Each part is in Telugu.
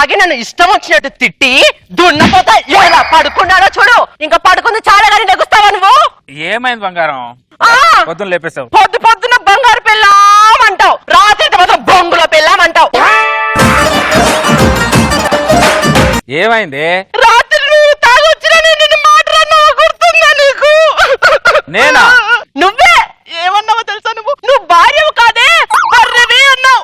తాగి నన్ను ఇష్టం వచ్చినట్టు తిట్టి దున్నపోతా ఎలా పడుకున్నాడో చూడు. ఇంకా పడుకుంది చాలా కానీ నెగుస్తావా నువ్వు? ఏమైంది బంగారం? పొద్దున్న లేపేశావు. పొద్దున బంగారు పెళ్ళామంటావు, రాత్రి మాత్రం బొంగులో పెళ్ళామంటావు. ఏమైంది? రాత్రి నువ్వు తాగొచ్చిన నిన్ను మాట్లాడినా గుర్తుందా నీకు? నేనా? నువ్వే. ఏమన్నావో తెలుసా? నువ్వు భార్యవు కాదే, బర్రెవి అన్నావు.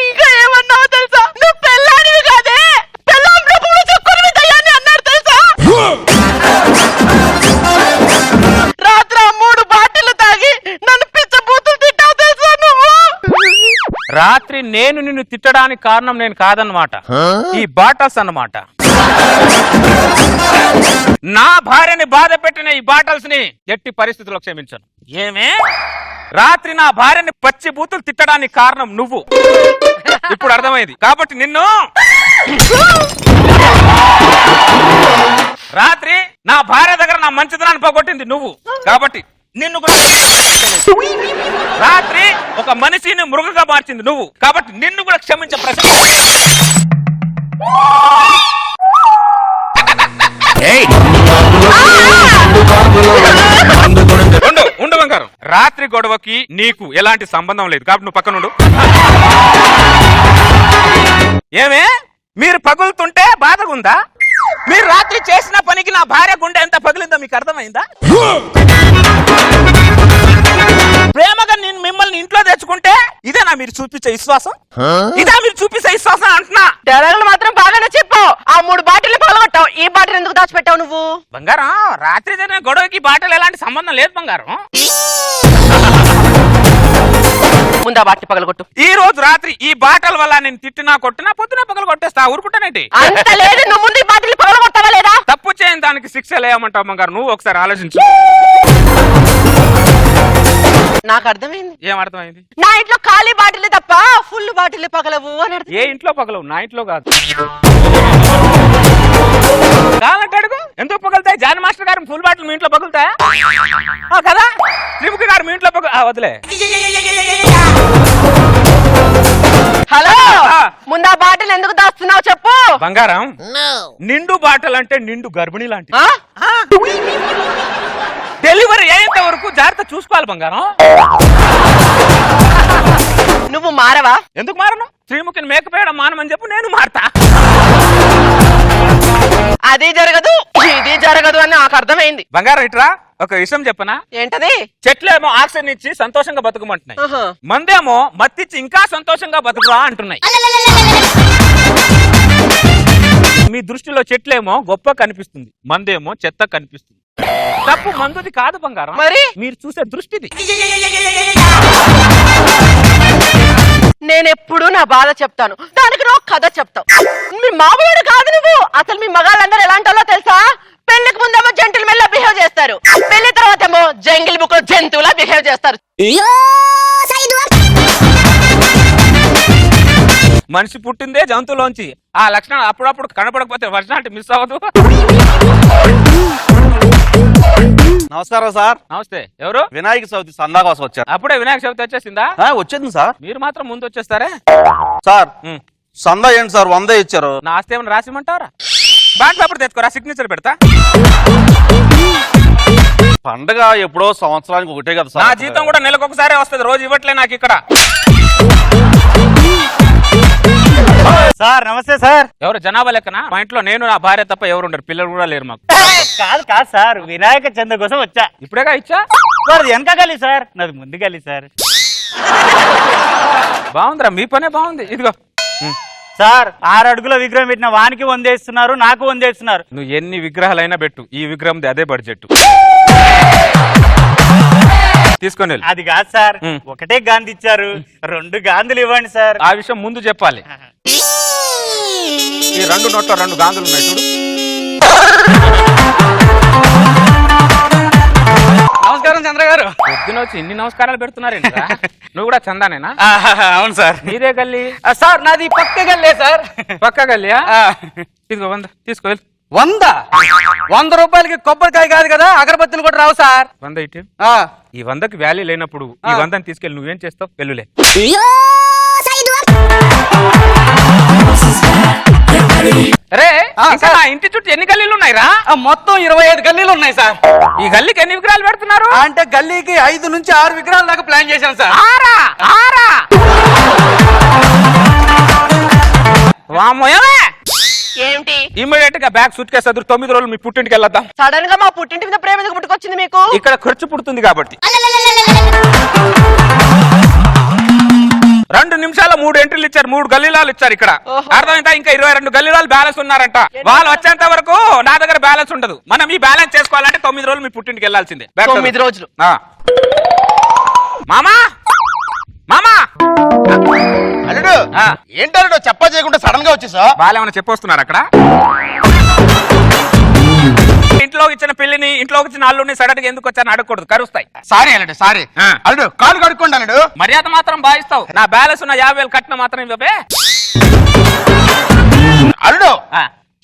ఇంకా ఏమన్నావో తెలుసా? నువ్వు పెళ్ళానివి కాదే, పెళ్ళాంలో పూలు చుక్కుని దయ్యాన్ని అన్నారు తెలుసా? రాత్రి 3 బాటిల్ తాగి నన్ను పిచ్చబూతులు తిట్టావు తెలుసా నువ్వు? రాత్రి నేను నిన్ను తిట్టడానికి కారణం నేను కాదన్నమాట, ఈ బాటల్స్ అన్నమాట. నా భార్యని బాధ పెట్టిన ఈ బాటల్స్ ని ఎట్టి పరిస్థితుల్లో క్షమించను. ఏమే? రాత్రి నా భార్యని పచ్చి బూతులు తిట్టడానికి కారణం నువ్వు. ఇప్పుడు అర్థమైంది కాబట్టి నిన్ను రాత్రి నా భార్య దగ్గర నా మంచితనాన్ని పోగొట్టింది నువ్వు కాబట్టి నిన్ను కూడా రాత్రి ఒక మనిషిని మృగంగా మార్చింది నువ్వు కాబట్టి నిన్ను కూడా క్షమించే ప్రశ్న. ఉండు బంగారం. రాత్రి గొడవకి నీకు ఎలాంటి సంబంధం లేదు కాబట్టి నువ్వు పక్కనుండు. ఏమే మీరు పగులుతుంటే బాధగా ఉందా? మీరు రాత్రి చేసిన పనికి నా భార్య గుండె ఎంత పగిలిందో మీకు అర్థమైందా? ప్రేమగా నేను మిమ్మల్ని ఇంట్లో తెచ్చుకుంటే ఇదేనా మీరు చూపించే విశ్వాసం? ఇదా మీరు చూపించే విశ్వాసం అంటున్నా. తెలంగాణ మాత్రం బాగానే చెప్పావు. ఆ 3 బాటిల్ పగలగొట్టావు. ఈ బాటిల్ ఎందుకు దాచిపెట్టావు నువ్వు? బంగారం రాత్రి జరిగిన గొడవకి బాటలు ఎలాంటి సంబంధం లేదు బంగారం. ముందా బాటిల్ పగలగొట్టు. ఈ రోజు రాత్రి ఈ బాటల వల్ల నేను తిట్టినా కొట్టినా పొద్దున పగలు కొట్టేస్తా. ఊరుకుంటానేంటి? అంత లేదు, నువ్వు ముందు ఈ బాటిల్ పగలగొట్టావా లేదా? తప్పు చేయని దానికి శిక్ష లేయమంటావు బంగారు. నువ్వు ఒకసారి ఆలోచించు. నాకు అర్థమైంది. ఏం అర్థమైంది? నా ఇంట్లో ఖాళీ బాటిల్ తప్ప ఫుల్ బాటిల్ పగలవు అని అర్థం. ఏ ఇంట్లో పగలవు? నా ఇంట్లో కాదు. కావాలంటే అడుగు ఎందుకు పగులుతాయి? జాని మాస్టర్ గారు ఫుల్ బాటిల్ మీ ఇంట్లో పగులుతాయా కదా? త్రిముఖి గారు మీ ఇంట్లో వదిలే. హలో, ముందా బాటిల్ ఎందుకు దాస్తున్నావు చెప్పు. బంగారం నిండు బాటల్ అంటే నిండు గర్భిణి లాంటి. డెలివరీ అయ్యేంత వరకు జాగ్రత్త చూసుకోవాలి బంగారం. నువ్వు మారవా? ఎందుకు మారను? శ్రీముఖిని మేకపోయడం మానమని చెప్పు, నేను మారతా. అది జరగదు ఇది జరగదు అని నాకు అర్థమైంది. బంగారం ఇట్రా, ఒక విషయం చెప్పనా? ఏంటది? చెట్లేమో ఆక్సిజన్ ఇచ్చి సంతోషంగా బతుకమంటున్నాయి, మందేమో మత్తిచ్చి ఇంకా సంతోషంగా బతుకువా అంటున్నాయి. మీ దృష్టిలో చెట్లేమో గొప్ప కనిపిస్తుంది, మందేమో చెత్త కనిపిస్తుంది. తప్పు మందుది కాదు బంగారం, మరి మీరు చూసే దృష్టిది. నేనెప్పుడు నా బాధ చెప్తాను, దానికి నువ్వు కథ చెప్తావు. మీ మామూలు కాదు నువ్వు. అసలు మీ మగాళ్ళందరూ ఎలాంటి వాళ్ళో తెలుసా? పెళ్లికి ముందేమో జంతువుల మెల్ల బిహేవ్ చేస్తారు, పెళ్లి తర్వాత ఏమో జంగిల్ బుక్ జంతువులా బిహేవ్ చేస్తారు. మనిషి పుట్టిందే జంతువులోంచి. ఆ లక్షణాలు అప్పుడప్పుడు కనపడకపోతే వర్షాలు మిస్ అవ్వదు. నమస్కారం సార్. నమస్తే. ఎవరు? వినాయక చవితి సందా కోసం వచ్చారు. అప్పుడే వినాయక చవితి వచ్చేసిందా? వచ్చింది సార్. మీరు మాత్రం ముందు వచ్చేస్తారే సార్. సందా ఏంటి సార్ 100 ఇచ్చారు. నా ఆస్తి ఏమైనా రాసిమంటారా? బాండ్ పేపర్ తెచ్చుకోరా, సిగ్నేచర్ పెడతా. పండగ ఎప్పుడో సంవత్సరానికి ఒకటే కదా సార్. నా జీతం కూడా నెలకు ఒకసారి వస్తుంది, రోజు ఇవ్వట్లే నాకు ఇక్కడ. సార్ నమస్తే సార్. ఎవరు? జనాభా లెక్కన మా ఇంట్లో నేను నా భార్య తప్ప ఎవరు ఉండరు, పిల్లలు కూడా లేరు మాకు. కాదు కాదు సార్, వినాయక చంద కోసం వచ్చా. ఇప్పుడేగా ఇచ్చా. నాది వెనక గలి సార్, నాది ముందు గలి సార్. బాగుందిరా, మీ పనే బాగుంది. ఇదిగో సార్, 6 అడుగుల విగ్రహం పెట్టిన వానికి వందేస్తున్నారు, నాకు వందేస్తున్నారు. నువ్వు ఎన్ని విగ్రహాలైనా పెట్టు, ఈ విగ్రహం అదే బడ్జెట్. తీసుకొని అది కాదు సార్, ఒకటే గాంధీ ఇచ్చారు, 2 గాంధీలు ఇవ్వండి సార్. ఆ విషయం ముందు చెప్పాలి. ఈ 2 నోట్లో 2 గాంధులు ఉన్నాయి చూడు. నమస్కారం చంద్ర గారు. పొద్దున వచ్చి ఇన్ని నమస్కారాలు పెడుతున్నారేంటి? నువ్వు కూడా చందానేనా? అవును సార్. నీదే గల్లీ? సార్ నాది పక్క గల్లే సార్. పక్క గల్లియా? ఇదిగో 100 తీసుకో. 100 రూపాయలకి కొబ్బరికాయ కాదు కదా, అగరబత్తులు కూడా రావు సార్. 100 ఇటు. ఆ, ఈ 100కి వాల్యూ లేనప్పుడు ఈ 100ని తీసుకెళ్ళి నువ్వేం చేస్తావు? వెల్లులే. రే, ఇంకా నా ఇంటి చుట్టూ ఎన్ని గల్లీలు ఉన్నాయిరా? మొత్తం 25 గల్లీలు ఉన్నాయి సార్. ఈ గల్లీకి ఎన్ని విగ్రహాలు పెడుతున్నారు? అంటే గల్లీకి 5 నుంచి 6 విగ్రహాల దాకా ప్లాన్ చేశాను సార్. ఆరా వామోయమే. ఏంటి ఇమ్మీడియట్ గా బ్యాగ్ సూట్ కేసు సదురు 9 రోజులు మీ పుట్టింటికి వెళ్ళొద్దాం. సడన్ గా మా పుట్టింటి మీద ప్రేమ ఎందుకు పుట్టుకొచ్చింది మీకు? ఇక్కడ ఖర్చు పుడుతుంది కాబట్టి. 2 నిమిషాల 3 ఎంట్రీలు ఇచ్చారు, 3 గల్లీలాలు ఇచ్చారు ఇక్కడ. ఓహో. అర్థమైందా? ఇంకా 22 గల్లీలాలు బ్యాలెన్స్ ఉన్నారంట. వాళ్ళు వచ్చేంత వరకు నా దగ్గర బ్యాలెన్స్ ఉండదు. మనం ఈ బ్యాలెన్స్ చేసుకోవాలంటే 9 రోజులు మీ పుట్టింటికి వెళ్ళాల్సిందే. 9 రోజులు. మామా మామా అల్లుడు ఏంటల్లుడు చెప్పా చేయకుండా సడన్ గా వచ్చేసా? బాలేమన్నా చెప్పొస్తున్నారు అక్కడ. ఇంట్లో ఇచ్చిన పెళ్లిని, ఇంట్లో ఇచ్చిన అల్లుని సడన్ గా ఎందుకు వచ్చారని అడగకూడదు, కరుస్తాయి. సారీ అల్లుడు సారీ. అల్లుడు కాలు కడుక్కోండి అల్లుడు. మర్యాద మాత్రం భావిస్తావు. నా బ్యాలెన్స్ ఉన్న 50,000 కట్టిన మాత్రం ఇవ్వబే. అల్లుడు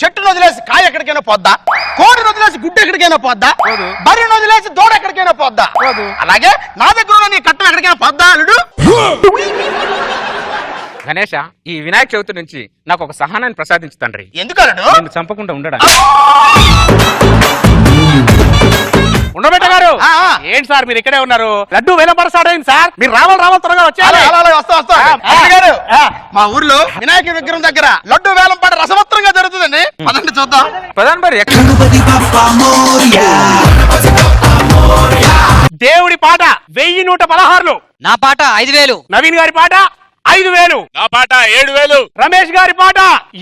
చెట్టును వదిలేసి కాయ ఎక్కడికైనా పోద్దా? కోడిని వదిలేసి గుడ్డ ఎక్కడికైనా పోద్దా? బర్రెను వదిలేసి దూడ ఎక్కడికైనా పోద్దా? అలాగే నా దగ్గర ఉన్న నీ కట్టం ఎక్కడికైనా పోద్దా అల్లుడు? గణేష, ఈ వినాయక చవితి నుంచి నాకు ఒక సహనాన్ని ప్రసాదించు తండ్రి. ఎందుకు అల్లుడు? నిన్ను చంపకుండా ఉండడానికి. ఉండబెట్ట గారు ఏంటి సార్ మీరు ఇక్కడే ఉన్నారు? లడ్డు వేలంపడసాడైంది సార్, మీరు రావాలి త్వరగా వచ్చారు. వస్తా. అల్లుడు గారు, మా ఊర్లో వినాయక విగ్రహం దగ్గర లడ్డు వేలం పాట రసవత్రంగా జరుగుతుందండి. పదండి చూద్దాం. ప్రధాన మరి దేవుడి పాట 1116. నా పాట 5,000. నవీన్ గారి పాట 5,000. నా పాట 7,000. రమేష్ గారి పాట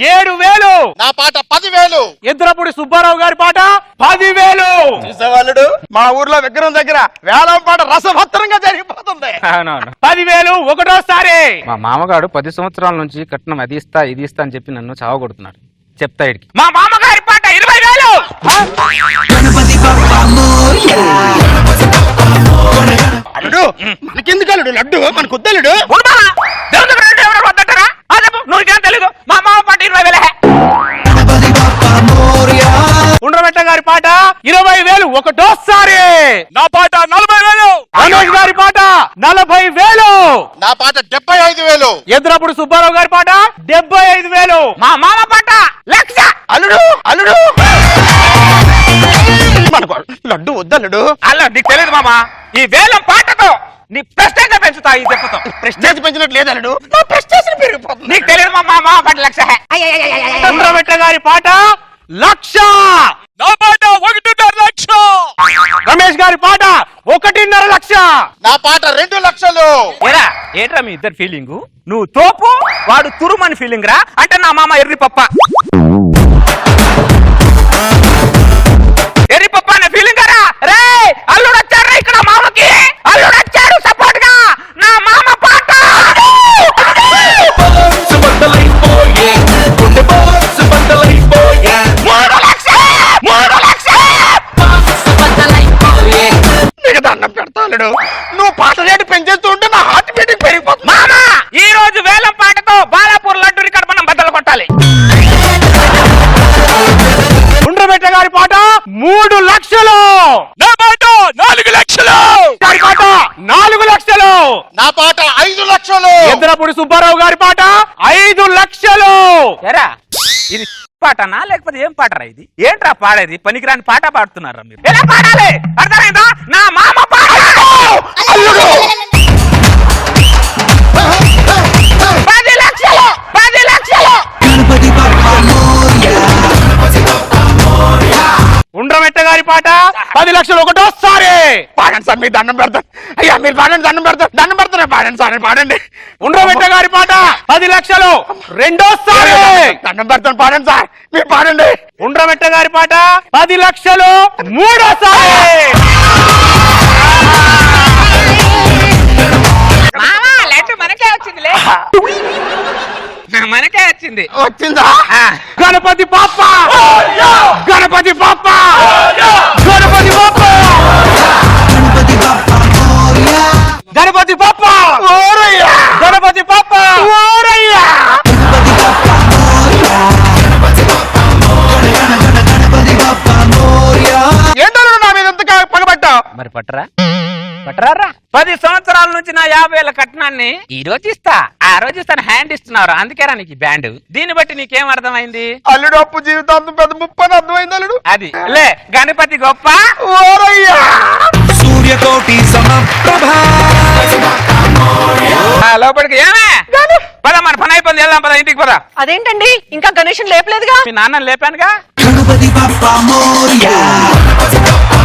7,000. నా పాట 10,000. ఎద్దురపూడి సుబ్బారావు గారి పాట 10,000. చూసేవాళ్ళుడు, మా ఊర్లో విగ్రహం దగ్గర వేలం పాట రసవత్రంగా జరిగిపోతుంది. 10,000 ఒకటోసారి. మా మామగాడు 10 సంవత్సరాల నుంచి కట్నం అది ఇస్తా ఇది ఇస్తా అని చెప్పి నన్ను చావగొడుతున్నాడు. చెప్తా ఇడికి. మా మామగారి పాట 20,000. అల్లుడు మనకెందుకు అల్లుడు లడ్డు? మనకు వద్దలుడు. నువ్వు తెలీదు. మా మామ పాట 20,000. ఉండబెట్ట గారి పాట 20,000 ఒకటోసారి. నా పాట 40,000. రమేష్ గారి పాట 40,000. నా పాట 75,000. ఎద్దురపూడి సుబ్బారావు గారి పాట 75,000. మా మామ పాట 1,00,000. అల్లుడు అల్లుడు మనకు లడ్డు వద్దల్లుడు. అలా నీకు తెలియదు మామ, ఈ వేలం పాటతో నీ ప్రెస్టేజ్ పెంచుతా. ఈ దెబ్బతో ప్రెస్టేజ్ పెంచినట్టు లేదు అల్లుడు, నా ప్రెస్టేజ్ పెరిగిపోతుంది. నీకు తెలియదు మా మామ పాట 1,00,000. ఉండబెట్ట గారి పాట 1,00,000. నా పాట 1,50,000. రమేష్ గారి పాట 1,50,000. నా పాట 2,00,000. ఏరా ఏంట్రా మీ ఇద్దరు ఫీలింగ్? నువ్వు తోపు, వాడు తురుమని ఫీలింగ్ రా. అంటే నా మామ ఎర్రి పప్ప అనే ఫీలింగ్ రా. రే అల్లుడు వచ్చాడు ఇక్కడ, మామకి అల్లుడు వచ్చాడు సపోర్ట్ గా. నా మామ పాట 3,00,000. నీకు దండం పెడతా అల్లుడు, నువ్వు పాట రేటు పెంచేస్తూ ఉంటే నా హార్ట్ బీటింగ్ పెరిగిపోతుంది. మామ ఈ రోజు వేలం పాటతో బాలాపూర్ లడ్డు రికార్డ్ మనం బద్దలు కొట్టాలి. ఉండబెట్ట గారి పాట 3,00,000. నా పాట 4,00,000. గారి పాట 4,00,000. నా పాట 5,00,000. ఎద్దురపూడి సుబ్బారావు గారి పాట 5,00,000. ఎరా ఇది పాటనా లేకపోతే ఏం పాటరా ఇది? ఏంట్రా పాడేది? పనికిరాని పాట పాడుతున్నారా మీరు? ఎలా పాడాలి అర్థమైందా? నా మామ పాట 10,00,000. 10,00,000. ఉండబెట్ట గారి పాట 10,00,000 ఒకటోసారి. పాడండి సార్, మీరు దండం పెడతాను. అయ్యా మీరు పాడండి, దండం పెడతాను పాడండి సార్, పాడండి. ఉండబెట్ట గారి పాట 10,00,000 రెండోసారి. దండం పెడతాను, పాడండి సార్, మీరు పాడండి. ఉండబెట్ట గారి పాట 10,00,000 మూడోసారి. మామ లడ్డు మనకే వచ్చిందిలే. మనకే వచ్చింది. వచ్చిందా? గణపతి పాప, గణపతి పాప, గణపతి పాప, గణపతి పాప, ఓరయ్యా, గణపతి పాప, ఓరయ్యా. పట్టరా పట్టరారా 10 సంవత్సరాల నుంచి నా 50,000 కట్నాన్ని ఈ రోజు ఇస్తా ఆ రోజు ఇస్తాను హ్యాండ్ ఇస్తున్నారు అందుకేరా నీకు బ్యాండ్ దీన్ని బట్టి నీకేం అర్థమైంది అల్లుడు అప్పు జీవితాంతం పెద్ద ముప్పని అర్థమైంది అల్లుడు. అది లే గణపతి గొప్ప ఓరయ్యా సూర్యకోటి సమప్రభా లోపలికి ఏమే పద మన పని అయిపోయింది వెళ్దాం పద ఇంటికి పద అదేంటండి ఇంకా గణేష్ లేపలేదుగా మీ నాన్నని లేపానుగా గణపతి బప్పా మోరియా